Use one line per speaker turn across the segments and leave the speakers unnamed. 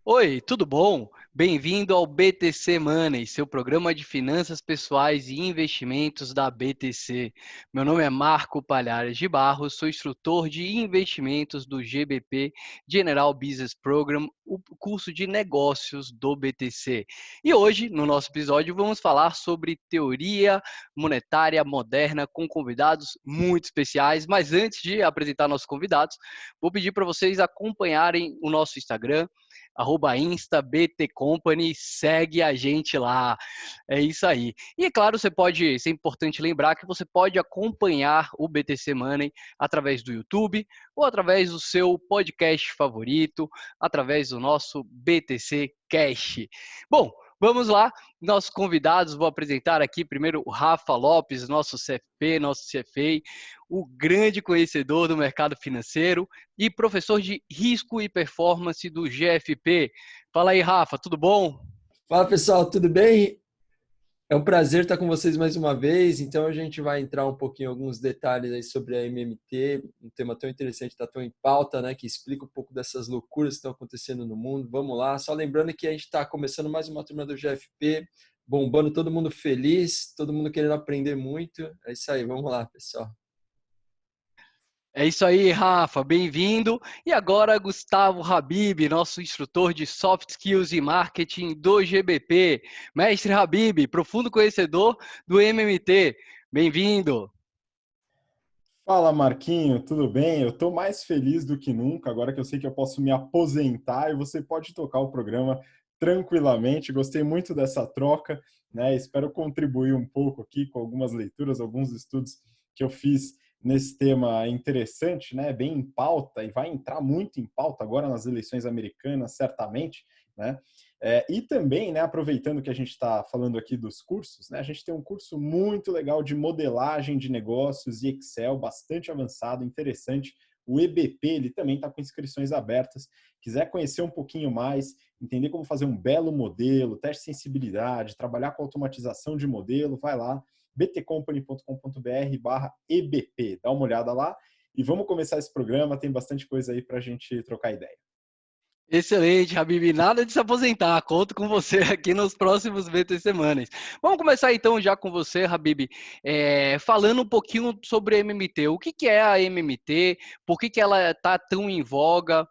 Oi, tudo bom? Bem-vindo ao BTC Money, seu programa de finanças pessoais e investimentos da BTC. Meu nome é Marco Palhares de Barros, sou instrutor de investimentos do GBP General Business Program, o curso de negócios do BTC. E hoje, no nosso episódio, vamos falar sobre teoria monetária moderna com convidados muito especiais. Mas antes de apresentar nossos convidados, vou pedir para vocês acompanharem o nosso Instagram, @instabtcompany, segue a gente lá. É isso aí. E é claro, isso é importante lembrar que você pode acompanhar o BTC Money através do YouTube ou através do seu podcast favorito, através do nosso BTC Cash. Bom, vamos lá, nossos convidados, vou apresentar aqui primeiro o Rafa Lopes, nosso CFP, nosso CFA, o grande conhecedor do mercado financeiro e professor de risco e performance do GFP. Fala aí, Rafa, tudo bom?
Fala pessoal, tudo bem? É um prazer estar com vocês mais uma vez. Então a gente vai entrar um pouquinho em alguns detalhes aí sobre a MMT, um tema tão interessante, está tão em pauta, né? Que explica um pouco dessas loucuras que estão acontecendo no mundo. Vamos lá. Só lembrando que a gente está começando mais uma turma do GFP, bombando, todo mundo feliz, todo mundo querendo aprender muito. É isso aí, vamos lá, pessoal.
É isso aí, Rafa, bem-vindo. E agora, Gustavo Habib, nosso instrutor de Soft Skills e Marketing do GBP. Mestre Habib, profundo conhecedor do MMT. Bem-vindo.
Fala Marquinho, tudo bem? Eu estou mais feliz do que nunca, agora que eu sei que eu posso me aposentar e você pode tocar o programa tranquilamente. Gostei muito dessa troca, né? Espero contribuir um pouco aqui com algumas leituras, alguns estudos que eu fiz nesse tema interessante, né? Bem em pauta e vai entrar muito em pauta agora nas eleições americanas, certamente, né? E também, né, aproveitando que a gente está falando aqui dos cursos, né, a gente tem um curso muito legal de modelagem de negócios e Excel, bastante avançado, interessante. O EBP, ele também está com inscrições abertas. Quiser conhecer um pouquinho mais, entender como fazer um belo modelo, teste de sensibilidade, trabalhar com automatização de modelo, vai lá, btcompany.com.br/EBP. Dá uma olhada lá e vamos começar esse programa, tem bastante coisa aí para a gente trocar ideia.
Excelente, Habib. Nada de se aposentar. Conto com você aqui nos próximos BTC Semanas. Vamos começar então já com você, Habib, falando um pouquinho sobre a MMT. O que é a MMT? Por que ela está tão em voga?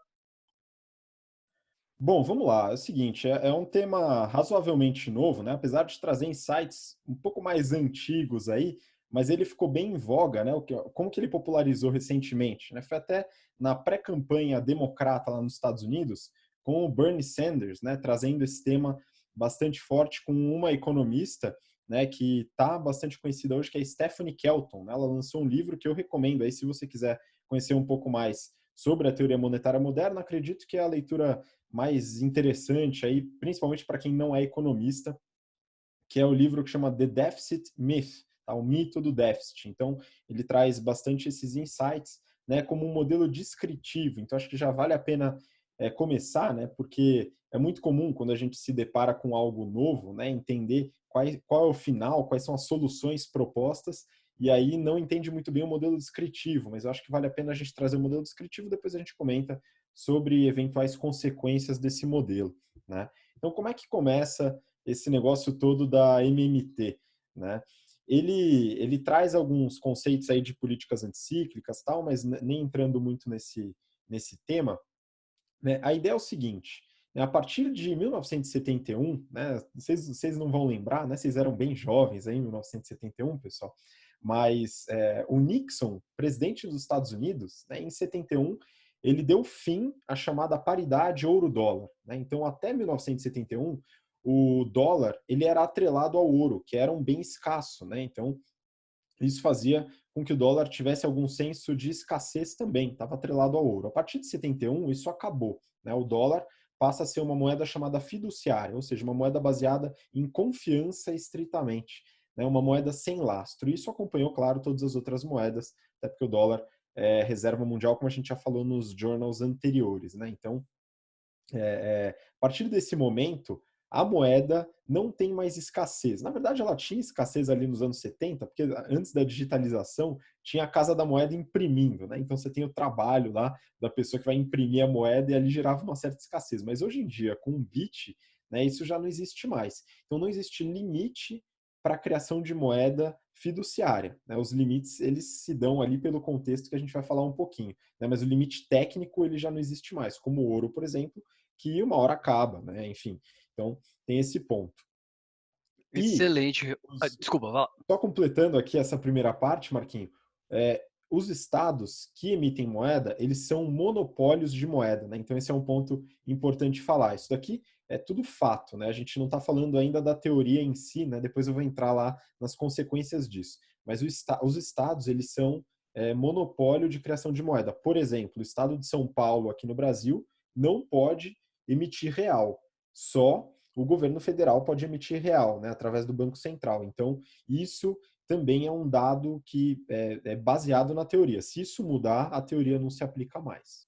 Bom, vamos lá. É o seguinte, é um tema razoavelmente novo, né? Apesar de trazer insights um pouco mais antigos aí, mas ele ficou bem em voga, né? Como que ele popularizou recentemente, né? Foi até na pré-campanha democrata lá nos Estados Unidos, com o Bernie Sanders, né? Trazendo esse tema bastante forte com uma economista, né? Que está bastante conhecida hoje, que é a Stephanie Kelton, né? Ela lançou um livro que eu recomendo aí, se você quiser conhecer um pouco mais sobre a teoria monetária moderna. Acredito que é a leitura mais interessante aí, principalmente para quem não é economista, que é o livro que chama The Deficit Myth, tá? O mito do déficit. Então, ele traz bastante esses insights, né, como um modelo descritivo. Então, acho que já vale a pena começar, né, porque é muito comum quando a gente se depara com algo novo, né, entender qual é o final, quais são as soluções propostas, e aí não entende muito bem o modelo descritivo, mas eu acho que vale a pena a gente trazer o modelo descritivo, depois a gente comenta sobre eventuais consequências desse modelo, né? Então, como é que começa esse negócio todo da MMT, né? Ele traz alguns conceitos aí de políticas anticíclicas, tal, mas nem entrando muito nesse tema, né? A ideia é o seguinte, né? A partir de 1971, né? Vocês não vão lembrar, né? Vocês eram bem jovens aí em 1971, pessoal, mas o Nixon, presidente dos Estados Unidos, né, em 71, ele deu fim à chamada paridade ouro-dólar, né? Então, até 1971, o dólar ele era atrelado ao ouro, que era um bem escasso, né? Então, isso fazia com que o dólar tivesse algum senso de escassez também, estava atrelado ao ouro. A partir de 71, isso acabou, né? O dólar passa a ser uma moeda chamada fiduciária, ou seja, uma moeda baseada em confiança estritamente, né? Uma moeda sem lastro. Isso acompanhou, claro, todas as outras moedas, até porque o dólar é reserva mundial, como a gente já falou nos journals anteriores, né? Então, a partir desse momento, a moeda não tem mais escassez. Na verdade, ela tinha escassez ali nos anos 70, porque antes da digitalização tinha a Casa da Moeda imprimindo, né? Então você tem o trabalho lá da pessoa que vai imprimir a moeda e ali gerava uma certa escassez. Mas hoje em dia, com o Bit, né, isso já não existe mais. Então não existe limite para a criação de moeda fiduciária, né? Os limites, eles se dão ali pelo contexto que a gente vai falar um pouquinho, né? Mas o limite técnico, ele já não existe mais, como o ouro, por exemplo, que uma hora acaba, né? Enfim, então tem esse ponto. E,
Excelente. Desculpa, vai lá.
só completando aqui essa primeira parte, Marquinho, os estados que emitem moeda, eles são monopólios de moeda, né? Então esse é um ponto importante de falar. Isso daqui é tudo fato, né? A gente não está falando ainda da teoria em si, né? Depois eu vou entrar lá nas consequências disso. Mas os estados, eles são monopólio de criação de moeda. Por exemplo, o estado de São Paulo, aqui no Brasil, não pode emitir real. Só o governo federal pode emitir real, né? Através do Banco Central. Então, isso também é um dado que é baseado na teoria. Se isso mudar, a teoria não se aplica mais.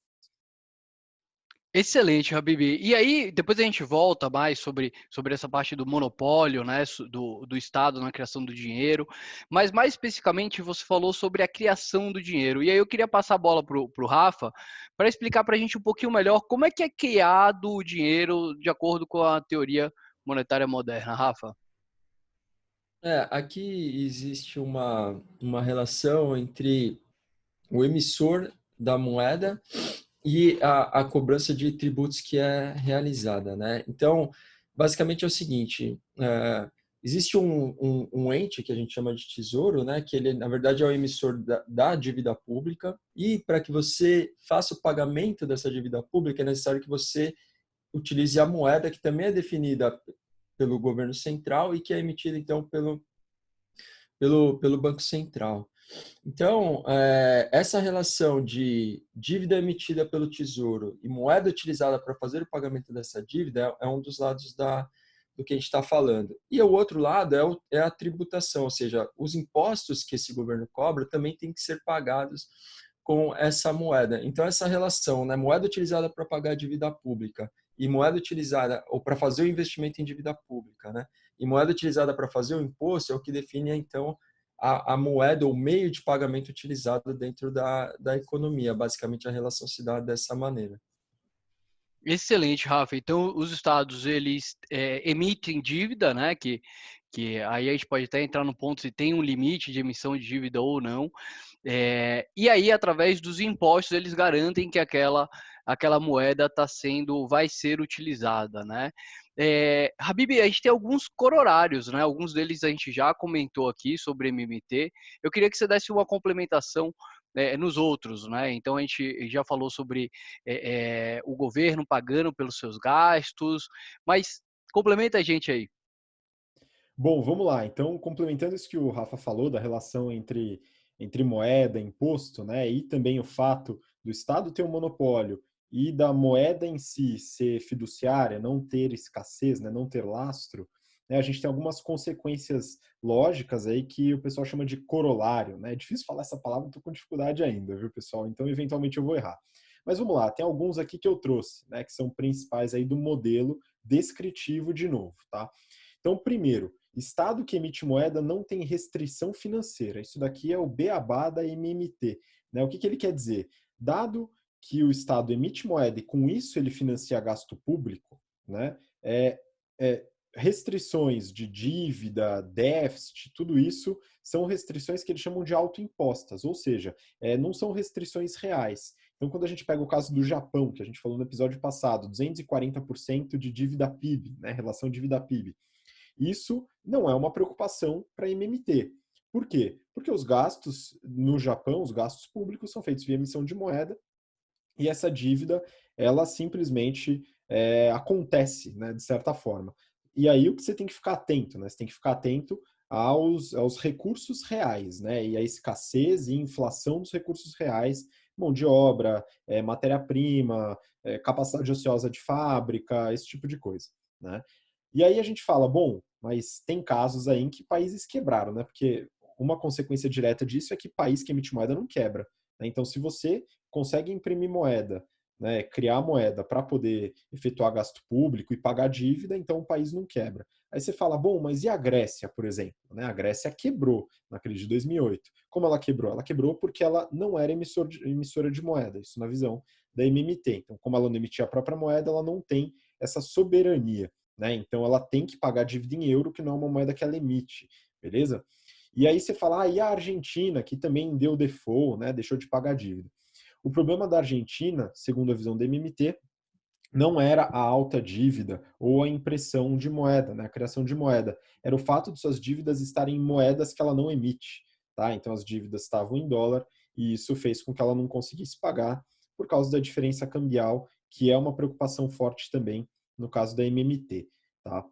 Excelente, Habib. E aí, depois a gente volta mais sobre essa parte do monopólio, né, do Estado na criação do dinheiro, mas mais especificamente você falou sobre a criação do dinheiro. E aí eu queria passar a bola para o Rafa para explicar para a gente um pouquinho melhor como é que é criado o dinheiro de acordo com a teoria monetária moderna. Rafa?
Aqui existe uma relação entre o emissor da moeda e a cobrança de tributos que é realizada, né? Então, basicamente é o seguinte, existe um ente que a gente chama de tesouro, né? Que ele, na verdade, é o emissor da dívida pública e para que você faça o pagamento dessa dívida pública é necessário que você utilize a moeda que também é definida pelo governo central e que é emitida, então, pelo Banco Central. Então, essa relação de dívida emitida pelo Tesouro e moeda utilizada para fazer o pagamento dessa dívida é um dos lados do que a gente está falando. E o outro lado é a tributação, ou seja, os impostos que esse governo cobra também têm que ser pagados com essa moeda. Então, essa relação, né, moeda utilizada para pagar a dívida pública e moeda utilizada ou para fazer o investimento em dívida pública, né, e moeda utilizada para fazer o imposto é o que define, então, a moeda ou meio de pagamento utilizado dentro da economia. Basicamente, a relação se dá dessa maneira.
Excelente, Rafa. Então, os estados, eles emitem dívida, né? Que aí a gente pode até entrar no ponto se tem um limite de emissão de dívida ou não. E aí, através dos impostos, eles garantem que aquela moeda vai ser utilizada, né? Habib, a gente tem alguns corolários, né? Alguns deles a gente já comentou aqui sobre MMT. Eu queria que você desse uma complementação nos outros, né? Então a gente já falou sobre o governo pagando pelos seus gastos, mas complementa a gente aí.
Bom, vamos lá. Então, complementando isso que o Rafa falou da relação entre moeda e imposto, né, e também o fato do Estado ter um monopólio e da moeda em si ser fiduciária, não ter escassez, né, não ter lastro, né, a gente tem algumas consequências lógicas aí que o pessoal chama de corolário, né? É difícil falar essa palavra, estou com dificuldade ainda, viu, pessoal? Então, eventualmente eu vou errar. Mas vamos lá, tem alguns aqui que eu trouxe, né, que são principais aí do modelo descritivo de novo, tá? Então, primeiro, Estado que emite moeda não tem restrição financeira. Isso daqui é o beabá da MMT. Né? O que ele quer dizer? Dado que o Estado emite moeda e com isso ele financia gasto público, né? Restrições de dívida, déficit, tudo isso são restrições que eles chamam de autoimpostas, ou seja, não são restrições reais. Então, quando a gente pega o caso do Japão, que a gente falou no episódio passado, 240% de dívida PIB, né? Relação dívida PIB. Isso não é uma preocupação para a MMT. Por quê? Porque os gastos no Japão, os gastos públicos são feitos via emissão de moeda e essa dívida, ela simplesmente acontece, né, de certa forma. E aí o que você tem que ficar atento, né? Você tem que ficar atento aos recursos reais, né? E a escassez e inflação dos recursos reais, mão de obra, matéria-prima, capacidade ociosa de fábrica, esse tipo de coisa, né? E aí a gente fala, bom, mas tem casos aí em que países quebraram, né? Porque uma consequência direta disso é que país que emite moeda não quebra. Né? Então, se você consegue imprimir moeda né, criar moeda para poder efetuar gasto público e pagar dívida, então o país não quebra. Aí você fala, bom, mas e a Grécia, por exemplo? Né? A Grécia quebrou na crise de 2008. Como ela quebrou? Ela quebrou porque ela não era emissora de moeda, isso na visão da MMT. Então, como ela não emitia a própria moeda, ela não tem essa soberania. Né? Então, ela tem que pagar dívida em euro, que não é uma moeda que ela emite. Beleza? E aí você fala, e a Argentina, que também deu default, né? Deixou de pagar dívida. O problema da Argentina, segundo a visão da MMT, não era a alta dívida ou a impressão de moeda, né, a criação de moeda. Era o fato de suas dívidas estarem em moedas que ela não emite. Tá? Então as dívidas estavam em dólar e isso fez com que ela não conseguisse pagar por causa da diferença cambial, que é uma preocupação forte também no caso da MMT. Tá?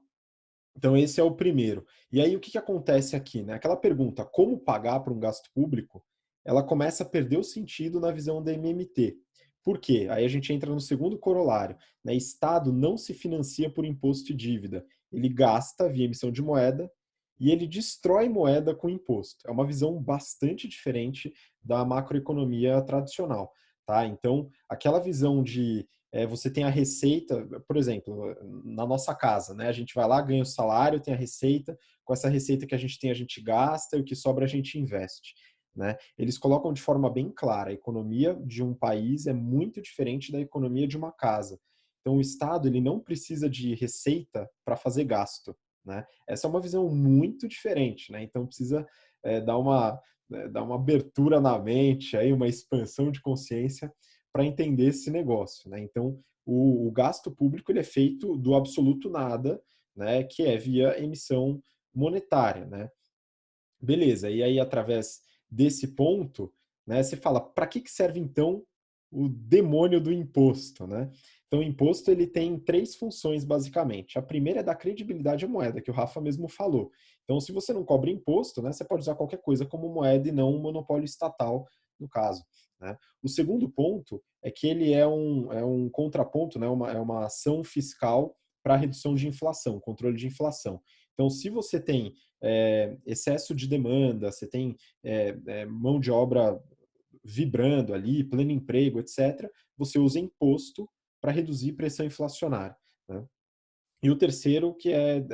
Então esse é o primeiro. E aí o que acontece aqui? Né? Aquela pergunta, como pagar para um gasto público, ela começa a perder o sentido na visão da MMT. Por quê? Aí a gente entra no segundo corolário. Né? Estado não se financia por imposto e dívida. Ele gasta via emissão de moeda e ele destrói moeda com imposto. É uma visão bastante diferente da macroeconomia tradicional. Tá? Então, aquela visão de você tem a receita, por exemplo, na nossa casa, né? A gente vai lá, ganha o salário, tem a receita, com essa receita que a gente tem, a gente gasta, e o que sobra a gente investe. Né? Eles colocam de forma bem clara, a economia de um país é muito diferente da economia de uma casa. Então, o Estado ele não precisa de receita para fazer gasto. Né? Essa é uma visão muito diferente. Né? Então, precisa dar uma abertura na mente, aí, uma expansão de consciência para entender esse negócio. Né? Então, o gasto público ele é feito do absoluto nada, né? Que é via emissão monetária. Né? Beleza, e aí através desse ponto, né, você fala, para que serve então o demônio do imposto, né? Então o imposto ele tem três funções basicamente. A primeira é dar credibilidade à moeda, que o Rafa mesmo falou. Então se você não cobra imposto, né, você pode usar qualquer coisa como moeda e não um monopólio estatal, no caso. Né? O segundo ponto é que ele é um contraponto, né, é uma ação fiscal para redução de inflação, controle de inflação. Então se você tem excesso de demanda, você tem mão de obra vibrando ali, pleno emprego, etc., você usa imposto para reduzir pressão inflacionária. Né? E o terceiro, que é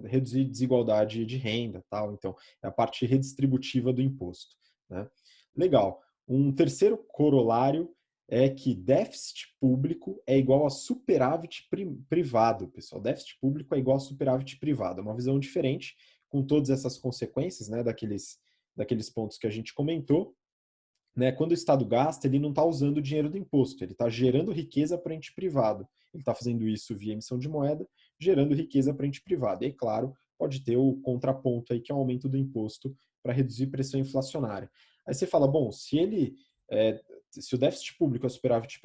reduzir desigualdade de renda, tal. Então, é a parte redistributiva do imposto. Né? Legal. Um terceiro corolário é que déficit público é igual a superávit privado, pessoal. Déficit público é igual a superávit privado. É uma visão diferente, com todas essas consequências, né, daqueles pontos que a gente comentou. Né? Quando o Estado gasta, ele não está usando o dinheiro do imposto, ele está gerando riqueza para ente privado. Ele está fazendo isso via emissão de moeda, gerando riqueza para ente privado. E aí, claro, pode ter o contraponto aí, que é o aumento do imposto para reduzir pressão inflacionária. Aí você fala, bom, se o déficit público é superávit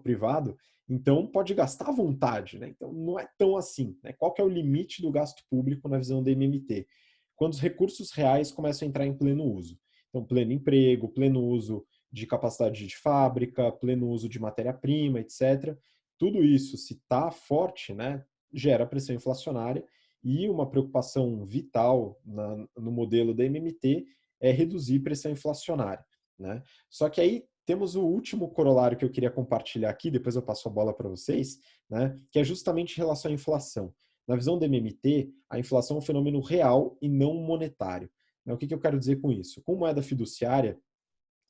privado, então pode gastar à vontade. Né? Então não é tão assim. Né? Qual que é o limite do gasto público na visão da MMT? Quando os recursos reais começam a entrar em pleno uso. Então, pleno emprego, pleno uso de capacidade de fábrica, pleno uso de matéria-prima, etc. Tudo isso, se está forte, né, gera pressão inflacionária e uma preocupação vital no modelo da MMT é reduzir pressão inflacionária. Né? Só que aí temos o último corolário que eu queria compartilhar aqui, depois eu passo a bola para vocês, né, que é justamente em relação à inflação. Na visão da MMT, a inflação é um fenômeno real e não monetário. O que eu quero dizer com isso? Com moeda fiduciária,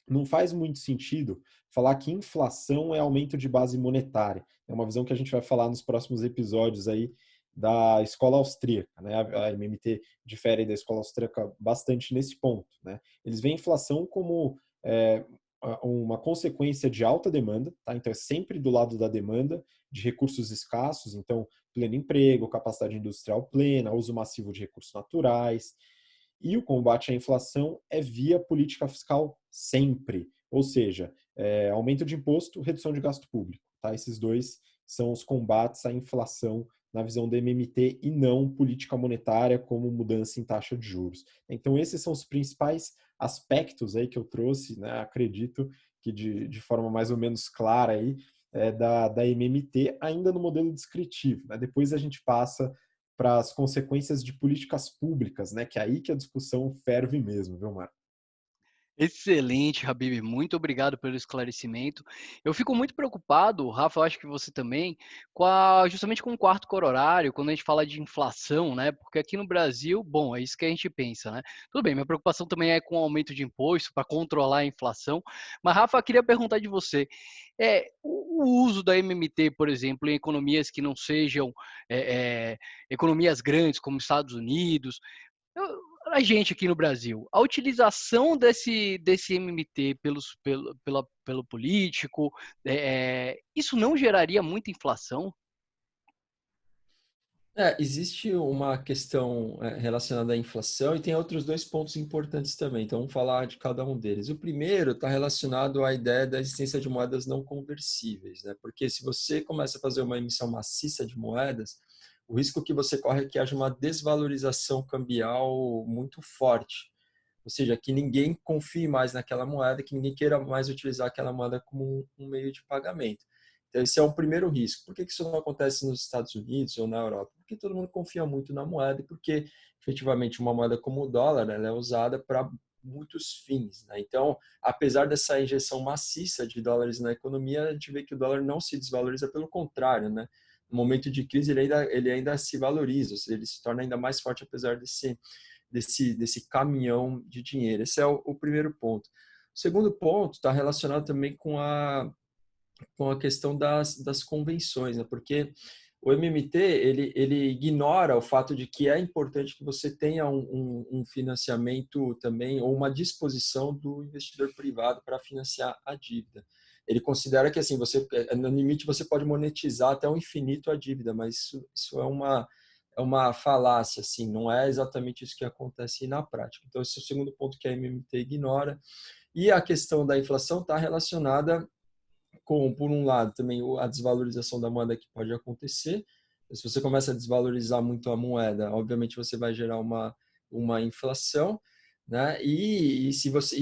não faz muito sentido falar que inflação é aumento de base monetária. É uma visão que a gente vai falar nos próximos episódios aí da escola austríaca. Né? A MMT difere da escola austríaca bastante nesse ponto. Né? Eles veem inflação como uma consequência de alta demanda, tá? Então é sempre do lado da demanda, de recursos escassos, então pleno emprego, capacidade industrial plena, uso massivo de recursos naturais. E o combate à inflação é via política fiscal sempre, ou seja, aumento de imposto, redução de gasto público. Tá? Esses dois são os combates à inflação na visão do MMT e não política monetária como mudança em taxa de juros. Então esses são os principais aspectos aí que eu trouxe, né? Acredito que de forma mais ou menos clara aí, da MMT, ainda no modelo descritivo. Né? Depois a gente passa para as consequências de políticas públicas, né? Que é aí que a discussão ferve mesmo, viu, Marco?
Excelente, Habib. Muito obrigado pelo esclarecimento. Eu fico muito preocupado, Rafa, eu acho que você também, justamente com o quarto coro horário, quando a gente fala de inflação, né? Porque aqui no Brasil, bom, é isso que a gente pensa, né? Tudo bem, minha preocupação também é com o aumento de imposto para controlar a inflação. Mas, Rafa, eu queria perguntar de você, o uso da MMT, por exemplo, em economias que não sejam economias grandes, como Estados Unidos, a gente aqui no Brasil, a utilização desse MMT pelo político, isso não geraria muita inflação?
Existe uma questão relacionada à inflação e tem outros dois pontos importantes também. Então, vamos falar de cada um deles. O primeiro está relacionado à ideia da existência de moedas não conversíveis, né? Porque se você começa a fazer uma emissão maciça de moedas, o risco que você corre é que haja uma desvalorização cambial muito forte. Ou seja, que ninguém confie mais naquela moeda, que ninguém queira mais utilizar aquela moeda como um meio de pagamento. Então, esse é o primeiro risco. Por que isso não acontece nos Estados Unidos ou na Europa? Porque todo mundo confia muito na moeda e porque, efetivamente, uma moeda como o dólar, ela é usada para muitos fins, né? Então, apesar dessa injeção maciça de dólares na economia, a gente vê que o dólar não se desvaloriza, pelo contrário, né? No momento de crise, ele ainda se valoriza, ou seja, ele se torna ainda mais forte apesar desse caminhão de dinheiro. Esse é o primeiro ponto. O segundo ponto está relacionado também com a questão das convenções, né? Porque o MMT ele ignora o fato de que é importante que você tenha um financiamento também, ou uma disposição do investidor privado para financiar a dívida. Ele considera que assim no limite você pode monetizar até o infinito a dívida, mas isso é uma falácia, assim, não é exatamente isso que acontece na prática. Então, esse é o segundo ponto que a MMT ignora. E a questão da inflação está relacionada com, por um lado, também a desvalorização da moeda que pode acontecer. Se você começa a desvalorizar muito a moeda, obviamente você vai gerar uma inflação, né? E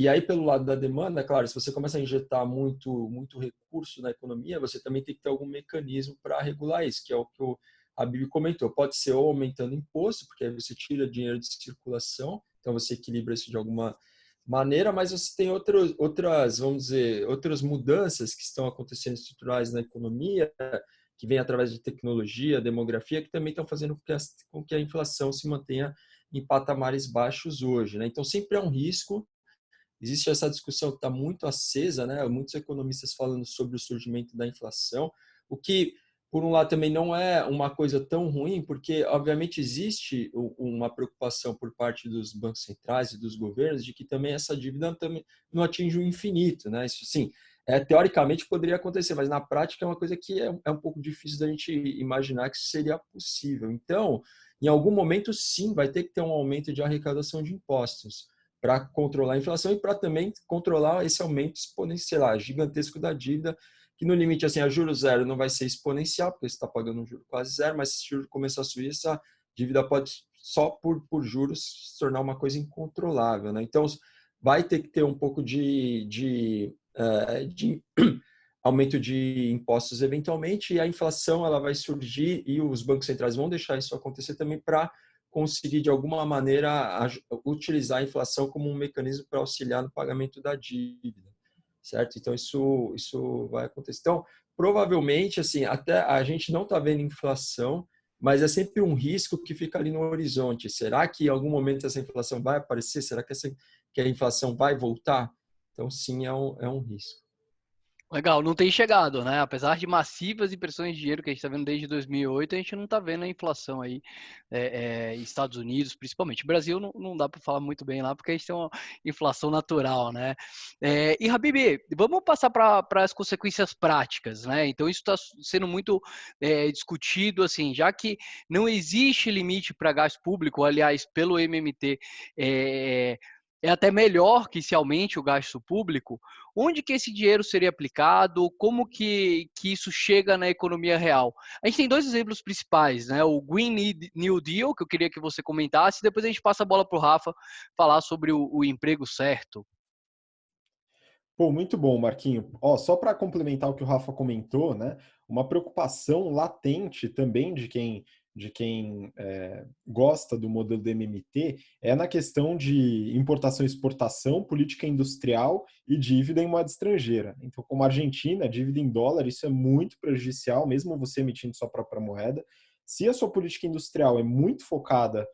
aí pelo lado da demanda, claro, se você começa a injetar muito recurso na economia, você também tem que ter algum mecanismo para regular isso, que é o que o Habib comentou. Pode ser ou aumentando imposto, porque aí você tira dinheiro de circulação, então você equilibra isso de alguma maneira, mas você tem vamos dizer, outras mudanças que estão acontecendo estruturais na economia, que vem através de tecnologia, demografia, que também estão fazendo com que a inflação se mantenha em patamares baixos hoje, né? Então, sempre é um risco. Existe essa discussão que está muito acesa, né? Muitos economistas falando sobre o surgimento da inflação, o que, por um lado, também não é uma coisa tão ruim, porque, obviamente, existe uma preocupação por parte dos bancos centrais e dos governos de que também essa dívida também não atinge o infinito, né? Isso, sim, teoricamente poderia acontecer, mas na prática é uma coisa que é um pouco difícil da gente imaginar que isso seria possível. Então, em algum momento, sim, vai ter que ter um aumento de arrecadação de impostos para controlar a inflação e para também controlar esse aumento exponencial, gigantesco da dívida, que no limite, assim, a juros zero não vai ser exponencial, porque você está pagando um juro quase zero, mas se o juro começar a subir, essa dívida pode, só por juros, se tornar uma coisa incontrolável, né? Então, vai ter que ter um pouco de aumento de impostos eventualmente, e a inflação ela vai surgir e os bancos centrais vão deixar isso acontecer também para conseguir, de alguma maneira, utilizar a inflação como um mecanismo para auxiliar no pagamento da dívida, certo? Então, isso vai acontecer. Então, provavelmente, assim, até a gente não está vendo inflação, mas é sempre um risco que fica ali no horizonte. Será que em algum momento essa inflação vai aparecer? Será que a inflação vai voltar? Então, sim, é um risco.
Legal, não tem chegado, né? Apesar de massivas impressões de dinheiro que a gente está vendo desde 2008, a gente não está vendo a inflação aí em Estados Unidos, principalmente. Brasil não dá para falar muito bem lá, porque a gente tem uma inflação natural, né? E, Habib, vamos passar para as consequências práticas, né? Então, isso está sendo muito discutido, assim, já que não existe limite para gasto público, aliás, pelo MMT, é até melhor que se aumente o gasto público. Onde que esse dinheiro seria aplicado? Como que isso chega na economia real? A gente tem dois exemplos principais, né? O Green New Deal, que eu queria que você comentasse, e depois a gente passa a bola para o Rafa falar sobre o emprego certo.
Pô, muito bom, Marquinho. Ó, só para complementar o que o Rafa comentou, né? Uma preocupação latente também de quem de quem gosta do modelo do MMT é na questão de importação e exportação, política industrial e dívida em moeda estrangeira. Então, como a Argentina, dívida em dólar, isso é muito prejudicial, mesmo você emitindo sua própria moeda. Se a sua política industrial é muito focada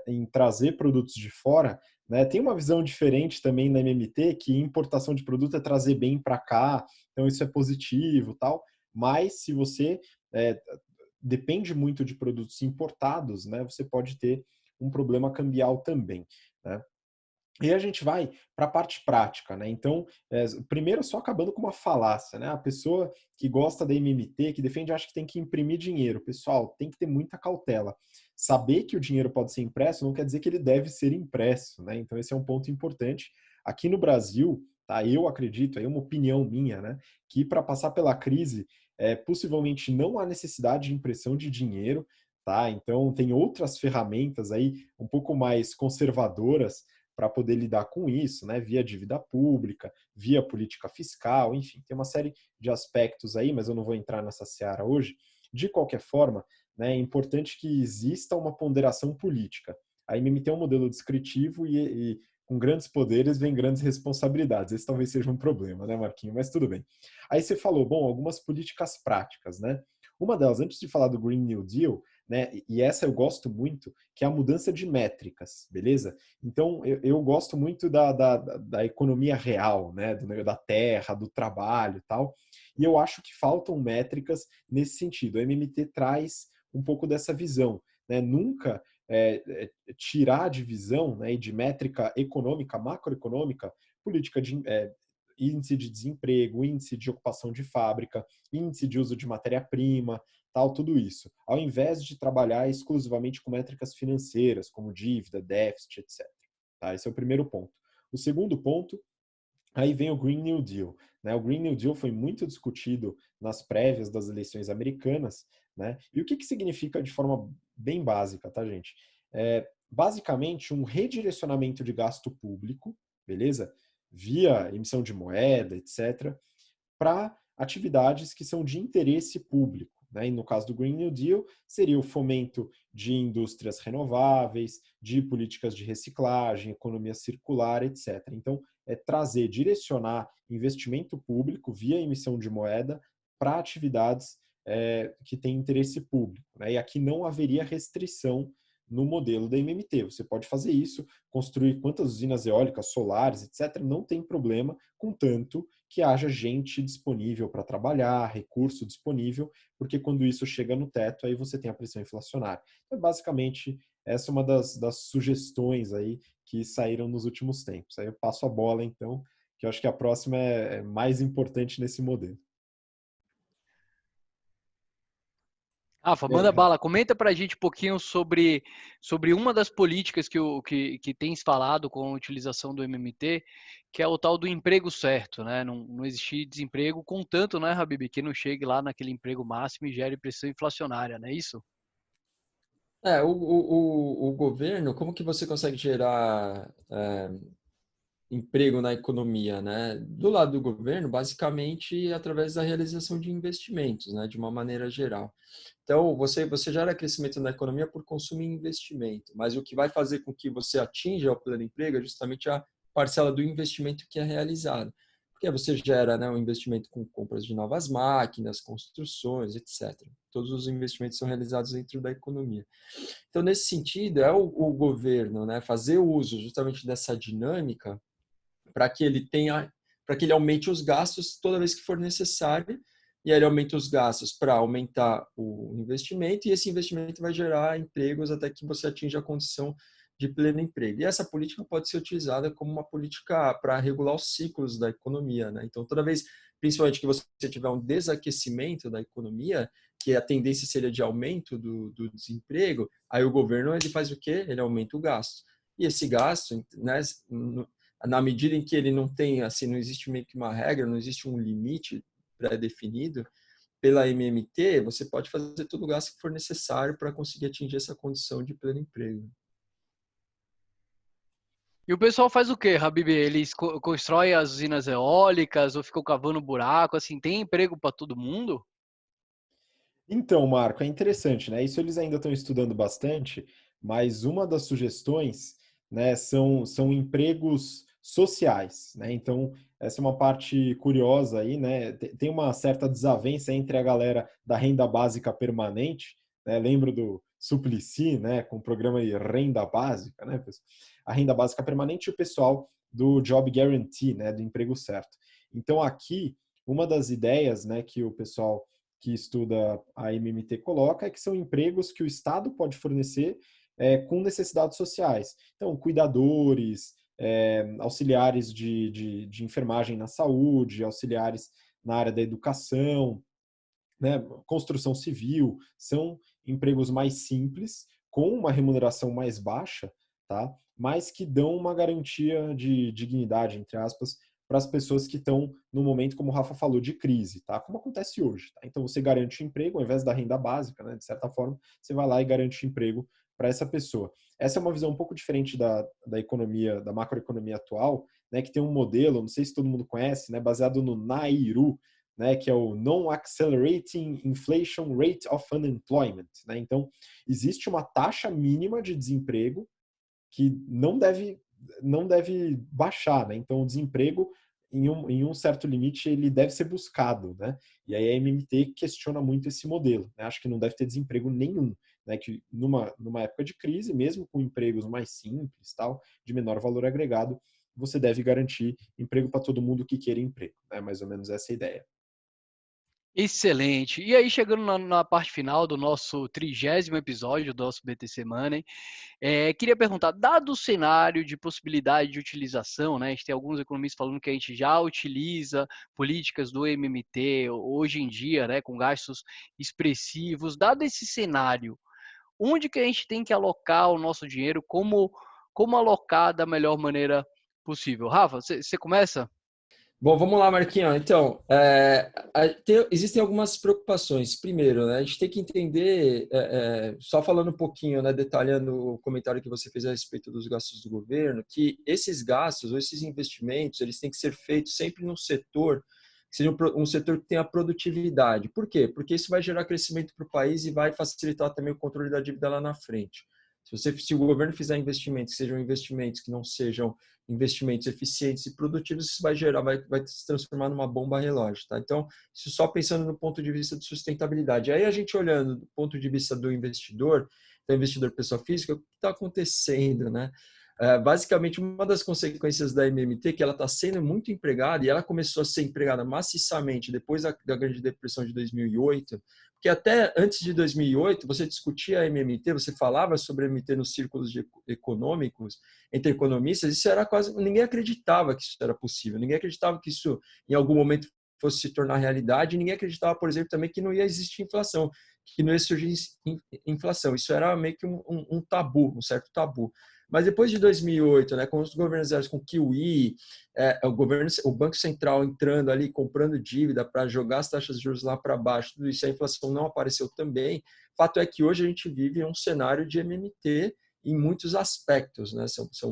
em trazer produtos de fora, né, tem uma visão diferente também na MMT, que importação de produto é trazer bem para cá, então isso é positivo, tal. Mas se você depende muito de produtos importados, né, você pode ter um problema cambial também, né? E a gente vai para a parte prática, né? Então, primeiro só acabando com uma falácia, né? A pessoa que gosta da MMT, que defende, acha que tem que imprimir dinheiro. Pessoal, tem que ter muita cautela. Saber que o dinheiro pode ser impresso não quer dizer que ele deve ser impresso, né? Então, esse é um ponto importante. Aqui no Brasil, tá? Eu acredito, aí é uma opinião minha, né? Que para passar pela crise, possivelmente não há necessidade de impressão de dinheiro, tá? Então, tem outras ferramentas aí um pouco mais conservadoras para poder lidar com isso, né, via dívida pública, via política fiscal, enfim, tem uma série de aspectos aí, mas eu não vou entrar nessa seara hoje. De qualquer forma, né, é importante que exista uma ponderação política. A MMT é um modelo descritivo e com grandes poderes vem grandes responsabilidades. Esse talvez seja um problema, né, Marquinhos? Mas tudo bem. Aí você falou, bom, algumas políticas práticas, né? Uma delas, antes de falar do Green New Deal, né, e essa eu gosto muito, que é a mudança de métricas, beleza? Então, eu gosto muito da economia real, né, da terra, do trabalho e tal, e eu acho que faltam métricas nesse sentido. A MMT traz um pouco dessa visão, né? Nunca tirar a divisão, né, de métrica econômica, macroeconômica, política de índice de desemprego, índice de ocupação de fábrica, índice de uso de matéria-prima, tal, tudo isso, ao invés de trabalhar exclusivamente com métricas financeiras, como dívida, déficit, etc. Tá? Esse é o primeiro ponto. O segundo ponto, aí vem o Green New Deal. Né? O Green New Deal foi muito discutido nas prévias das eleições americanas, né? E o que significa de forma bem básica, tá, gente? Basicamente, um redirecionamento de gasto público, beleza? Via emissão de moeda, etc., para atividades que são de interesse público. Né? E no caso do Green New Deal, seria o fomento de indústrias renováveis, de políticas de reciclagem, economia circular, etc. Então, trazer, direcionar investimento público via emissão de moeda para atividades que têm interesse público. Né? E aqui não haveria restrição no modelo da MMT. Você pode fazer isso, construir quantas usinas eólicas, solares, etc., não tem problema, contanto que haja gente disponível para trabalhar, recurso disponível, porque quando isso chega no teto, aí você tem a pressão inflacionária. Então, basicamente, essa é uma das sugestões aí que saíram nos últimos tempos. Aí eu passo a bola, então, que eu acho que a próxima é mais importante nesse modelo.
Rafa, manda bala. Comenta pra gente um pouquinho sobre uma das políticas que tens falado com a utilização do MMT, que é o tal do emprego certo, né? Não existir desemprego, contanto, né, Habib, que não chegue lá naquele emprego máximo e gere pressão inflacionária, não é isso?
O governo, como que você consegue gerar emprego na economia, né? Do lado do governo, basicamente através da realização de investimentos, né? De uma maneira geral. Então, você gera crescimento na economia por consumo e investimento, mas o que vai fazer com que você atinja o pleno emprego é justamente a parcela do investimento que é realizado. Porque você gera, né, um investimento com compras de novas máquinas, construções, etc. Todos os investimentos são realizados dentro da economia. Então, nesse sentido, é o governo, né, fazer uso justamente dessa dinâmica para que ele aumente os gastos toda vez que for necessário, e aí ele aumenta os gastos para aumentar o investimento, e esse investimento vai gerar empregos até que você atinja a condição de pleno emprego. E essa política pode ser utilizada como uma política para regular os ciclos da economia, né? Então, toda vez, principalmente que você tiver um desaquecimento da economia, que a tendência seria de aumento do desemprego, aí o governo ele faz o quê? Ele aumenta o gasto. E esse gasto, né, na medida em que ele não tem, assim, não existe meio que uma regra, não existe um limite pré-definido, pela MMT, você pode fazer todo o gasto que for necessário para conseguir atingir essa condição de pleno emprego.
E o pessoal faz o quê, Habib? Eles constroem as usinas eólicas ou ficam cavando buraco? Assim, tem emprego para todo mundo?
Então, Marco, é interessante, né? Isso eles ainda estão estudando bastante, mas uma das sugestões, né, são empregos sociais, né? Então, essa é uma parte curiosa aí, né? Tem uma certa desavença entre a galera da renda básica permanente, né? Lembro do Suplicy, né, com o programa de renda básica, né, pessoal? A renda básica permanente e o pessoal do Job Guarantee, né, do emprego certo. Então, aqui, uma das ideias, né, que o pessoal que estuda a MMT coloca é que são empregos que o Estado pode fornecer com necessidades sociais. Então, cuidadores, auxiliares de enfermagem na saúde, auxiliares na área da educação, né, construção civil, são empregos mais simples, com uma remuneração mais baixa, tá? Mas que dão uma garantia de dignidade, entre aspas, para as pessoas que estão no momento, como o Rafa falou, de crise, tá? Como acontece hoje, tá? Então você garante emprego ao invés da renda básica, né? De certa forma, você vai lá e garante emprego para essa pessoa. Essa é uma visão um pouco diferente da economia, da macroeconomia atual, né? Que tem um modelo, não sei se todo mundo conhece, né? Baseado no NAIRU, né, que é o Non-Accelerating Inflation Rate of Unemployment. Né? Então, existe uma taxa mínima de desemprego que não deve baixar. Né? Então, o desemprego, em um certo limite, ele deve ser buscado. Né? E aí a MMT questiona muito esse modelo. Né? Acho que não deve ter desemprego nenhum. Né? Que numa época de crise, mesmo com empregos mais simples, tal, de menor valor agregado, você deve garantir emprego para todo mundo que queira emprego. Né? Mais ou menos essa é a ideia.
Excelente. E aí, chegando na parte final do nosso 30º episódio do nosso BTC Money, queria perguntar, dado o cenário de possibilidade de utilização, né, a gente tem alguns economistas falando que a gente já utiliza políticas do MMT hoje em dia, né, com gastos expressivos, dado esse cenário, onde que a gente tem que alocar o nosso dinheiro, como alocar da melhor maneira possível? Rafa, você começa?
Bom, vamos lá, Marquinhos. Então, existem algumas preocupações. Primeiro, né, a gente tem que entender, só falando um pouquinho, né, detalhando o comentário que você fez a respeito dos gastos do governo, que esses gastos ou esses investimentos, eles têm que ser feitos sempre num setor, que seja um setor que tenha produtividade. Por quê? Porque isso vai gerar crescimento para o país e vai facilitar também o controle da dívida lá na frente. Se o governo fizer investimentos que sejam investimentos que não sejam investimentos eficientes e produtivos, isso vai se transformar numa bomba relógio, tá? Então, isso só pensando no ponto de vista de sustentabilidade. Aí a gente olhando do ponto de vista do investidor pessoa física, o que está acontecendo, né? Basicamente, uma das consequências da MMT é que ela está sendo muito empregada e ela começou a ser empregada maciçamente depois da Grande Depressão de 2008, porque até antes de 2008, você discutia a MMT, você falava sobre a MMT nos círculos econômicos, entre economistas, isso era quase... Ninguém acreditava que isso era possível, ninguém acreditava que isso em algum momento fosse se tornar realidade, e ninguém acreditava, por exemplo, também que não ia existir inflação, que não ia surgir inflação. Isso era meio que um tabu, um certo tabu. Mas depois de 2008, né, com os governos com o QE, o Banco Central entrando ali, comprando dívida para jogar as taxas de juros lá para baixo, tudo isso, a inflação não apareceu também. Fato é que hoje a gente vive um cenário de MMT em muitos aspectos. Né?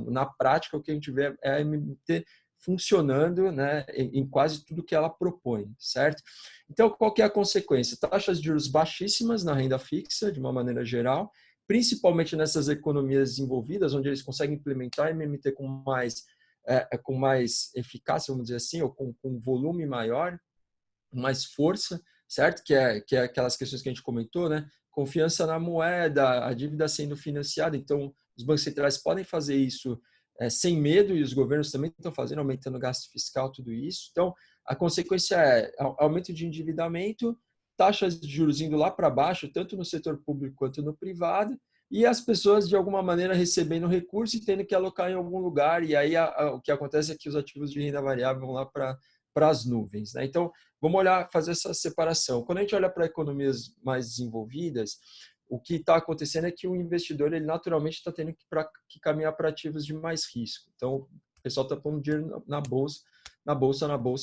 Na prática, o que a gente vê é a MMT funcionando, né, em quase tudo que ela propõe, certo? Então, qual que é a consequência? Taxas de juros baixíssimas na renda fixa, de uma maneira geral, principalmente nessas economias desenvolvidas, onde eles conseguem implementar MMT com mais eficácia, vamos dizer assim, ou com volume maior, mais força, certo? Que é aquelas questões que a gente comentou, né? Confiança na moeda, a dívida sendo financiada. Então, os bancos centrais podem fazer isso sem medo e os governos também estão fazendo, aumentando o gasto fiscal, tudo isso. Então, a consequência é aumento de endividamento, taxas de juros indo lá para baixo, tanto no setor público quanto no privado, e as pessoas, de alguma maneira, recebendo recurso e tendo que alocar em algum lugar. E aí, o que acontece é que os ativos de renda variável vão lá para as nuvens. Né? Então, vamos olhar, fazer essa separação. Quando a gente olha para economias mais desenvolvidas, o que está acontecendo é que o investidor, ele naturalmente está tendo que caminhar para ativos de mais risco. Então, o pessoal está pondo dinheiro na bolsa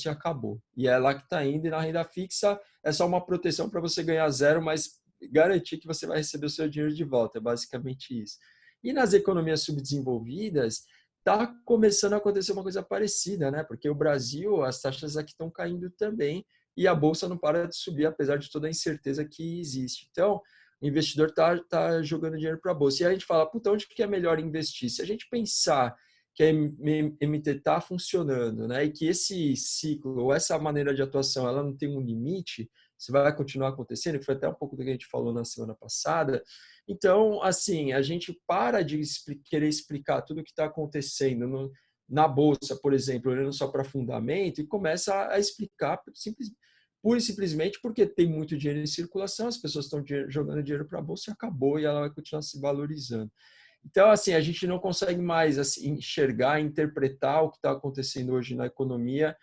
e acabou. E é lá que está indo, e na renda fixa é só uma proteção para você ganhar zero, mas garantir que você vai receber o seu dinheiro de volta. É basicamente isso. E nas economias subdesenvolvidas, está começando a acontecer uma coisa parecida, né? Porque o Brasil, as taxas aqui estão caindo também, e a bolsa não para de subir, apesar de toda a incerteza que existe. Então, o investidor está jogando dinheiro para a bolsa. E a gente fala, puta, onde que é melhor investir? Se a gente pensar que a MT está funcionando, né, e que esse ciclo, ou essa maneira de atuação, ela não tem um limite, isso vai continuar acontecendo, que foi até um pouco do que a gente falou na semana passada. Então, assim, a gente para de querer explicar tudo o que está acontecendo na bolsa, por exemplo, olhando só para fundamento, e começa a explicar pura e simplesmente porque tem muito dinheiro em circulação, as pessoas estão jogando dinheiro para a bolsa e acabou, e ela vai continuar se valorizando. Então, assim, a gente não consegue mais assim, enxergar, interpretar o que está acontecendo hoje na economia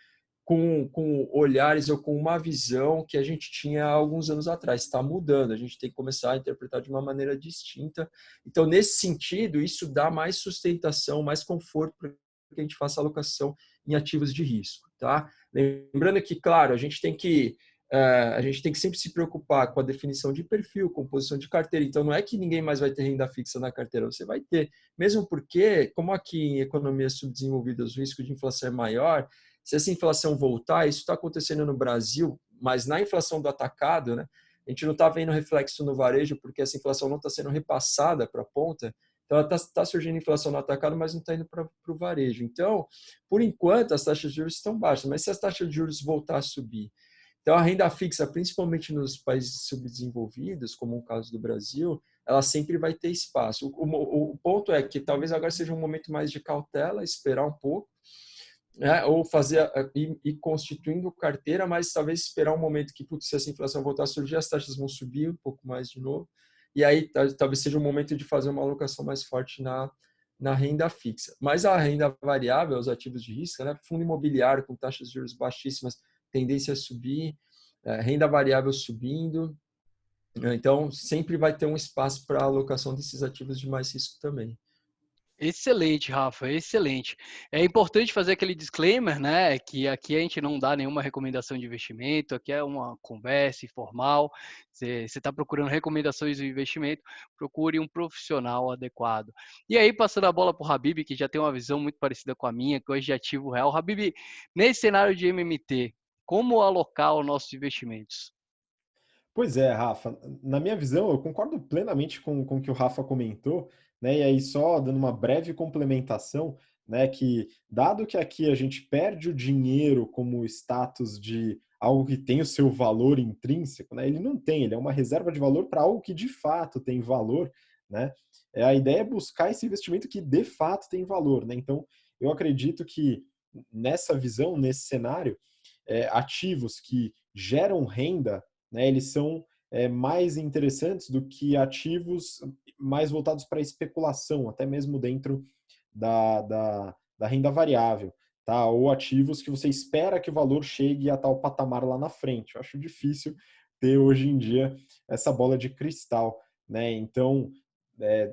com olhares ou com uma visão que a gente tinha há alguns anos atrás. Está mudando, a gente tem que começar a interpretar de uma maneira distinta. Então, nesse sentido, isso dá mais sustentação, mais conforto para que a gente faça alocação em ativos de risco. Tá? Lembrando que, claro, a gente tem que sempre se preocupar com a definição de perfil, composição de carteira. Então, não é que ninguém mais vai ter renda fixa na carteira, você vai ter. Mesmo porque, como aqui em economias subdesenvolvidas o risco de inflação é maior, se essa inflação voltar, isso está acontecendo no Brasil, mas na inflação do atacado, né, a gente não está vendo reflexo no varejo, porque essa inflação não está sendo repassada para a ponta. Então, ela está surgindo inflação no atacado, mas não está indo para o varejo. Então, por enquanto, as taxas de juros estão baixas, mas se as taxas de juros voltar a subir, então a renda fixa, principalmente nos países subdesenvolvidos, como o caso do Brasil, ela sempre vai ter espaço. O ponto é que talvez agora seja um momento mais de cautela, esperar um pouco, né? Ou fazer ir constituindo carteira, mas talvez esperar um momento que, putz, se essa inflação voltar a surgir, as taxas vão subir um pouco mais de novo, e aí talvez seja o momento de fazer uma alocação mais forte na renda fixa. Mas a renda variável, os ativos de risco, né? Fundo imobiliário com taxas de juros baixíssimas, tendência a subir, renda variável subindo, então sempre vai ter um espaço para a alocação desses ativos de mais risco também.
Excelente, Rafa, excelente. É importante fazer aquele disclaimer, né, que aqui a gente não dá nenhuma recomendação de investimento, aqui é uma conversa informal. Você está procurando recomendações de investimento, procure um profissional adequado. E aí, passando a bola para o Habib, que já tem uma visão muito parecida com a minha, que hoje de ativo real. Habib, nesse cenário de MMT, como alocar os nossos investimentos?
Pois é, Rafa. Na minha visão, eu concordo plenamente com o que o Rafa comentou, né? E aí, só dando uma breve complementação, né? Que dado que aqui a gente perde o dinheiro como status de algo que tem o seu valor intrínseco, né? Ele não tem, ele é uma reserva de valor para algo que de fato tem valor, né? A ideia é buscar esse investimento que de fato tem valor, né? Então, eu acredito que nessa visão, nesse cenário, ativos que geram renda, né, eles são mais interessantes do que ativos mais voltados para especulação, até mesmo dentro da renda variável, tá? Ou ativos que você espera que o valor chegue a tal patamar lá na frente. Eu acho difícil ter hoje em dia essa bola de cristal, né? Então,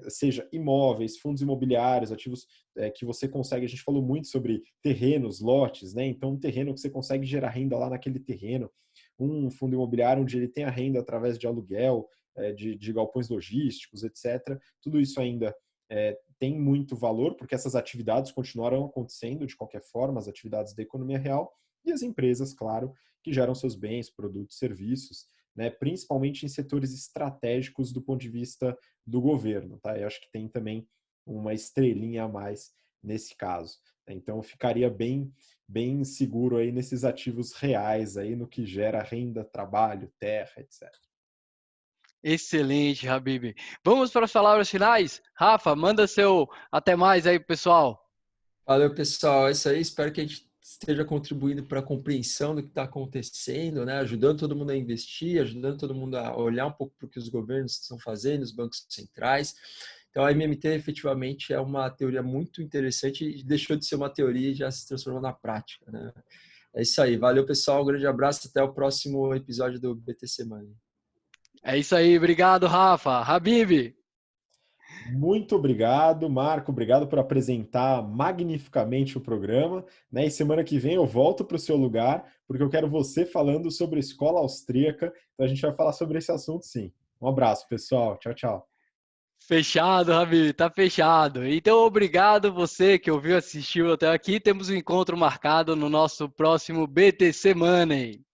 seja imóveis, fundos imobiliários, ativos que você consegue, a gente falou muito sobre terrenos, lotes, né? Então, um terreno que você consegue gerar renda lá naquele terreno, um fundo imobiliário onde ele tem a renda através de aluguel, de galpões logísticos, etc. Tudo isso ainda tem muito valor, porque essas atividades continuarão acontecendo de qualquer forma, as atividades da economia real, e as empresas, claro, que geram seus bens, produtos, serviços, né, principalmente em setores estratégicos do ponto de vista do governo. Tá? Eu acho que tem também uma estrelinha a mais nesse caso. Então, ficaria bem seguro aí nesses ativos reais, aí no que gera renda, trabalho, terra, etc.
Excelente, Habib. Vamos para as palavras finais? Rafa, manda seu até mais aí, pessoal.
Valeu, pessoal. É isso aí. Espero que a gente esteja contribuindo para a compreensão do que está acontecendo, né? Ajudando todo mundo a investir, ajudando todo mundo a olhar um pouco para o que os governos estão fazendo, os bancos centrais. Então, a MMT efetivamente é uma teoria muito interessante e deixou de ser uma teoria e já se transformou na prática, né? É isso aí. Valeu, pessoal. Um grande abraço. Até o próximo episódio do BTC Money.
É isso aí. Obrigado, Rafa. Habib.
Muito obrigado, Marco. Obrigado por apresentar magnificamente o programa, né? E semana que vem eu volto para o seu lugar, porque eu quero você falando sobre a escola austríaca. Então a gente vai falar sobre esse assunto, sim. Um abraço, pessoal. Tchau, tchau.
Fechado, Habib. Tá fechado. Então, obrigado você que ouviu, assistiu até aqui. Temos um encontro marcado no nosso próximo BTC Money.